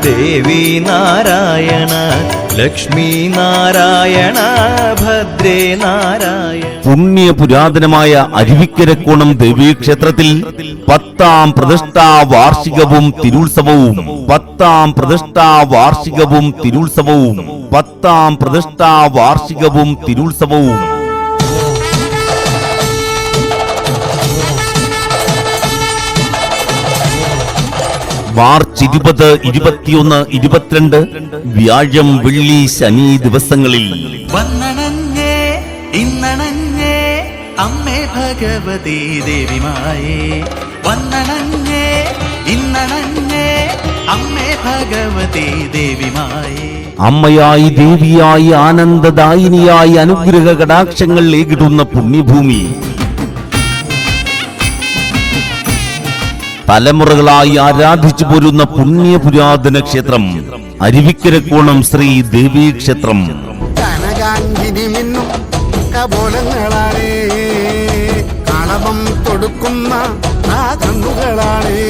ദേവി നാരായണ ലക്ഷ്മി നാരായണ ഭദ്രേ നാരായണ. പുണ്യ പുരാതനമായ അരുവിക്കരക്കോണം ദേവീക്ഷേത്രത്തിൽ 10ാം പ്രതിഷ്ഠാ വാർഷികവും തിരുത്സവവും 10ാം പ്രതിഷ്ഠാ വാർഷികവും തിരുത്സവവും 10ാം പ്രതിഷ്ഠാ വാർഷികവും തിരുത്സവവും മാർച്ച് 20, 21, 22 വ്യാഴം വെള്ളി ശനി ദിവസങ്ങളിൽ. വന്നണഞ്ഞേ ഇന്നണഞ്ഞേ അമ്മേ ഭഗവതി ദേവിമായേ. വന്നണഞ്ഞേ ഇന്നണഞ്ഞേ അമ്മേ ഭഗവതി ദേവിമായേ. അമ്മയായി ദേവിയായി ആനന്ദദായിനിയായി അനുഗ്രഹ കടാക്ഷങ്ങൾ ഏകിടുന്ന പുണ്യഭൂമി. തലമുറകളായി ആരാധിച്ചു പോരുന്ന പുണ്യപുരാതന ക്ഷേത്രം അരുവിക്കരക്കോണം ശ്രീ ദേവീക്ഷേത്രം. കബോലങ്ങളാണേ കളഭം തൊടുക്കുന്ന ആ കണ്ണുകളാണേ.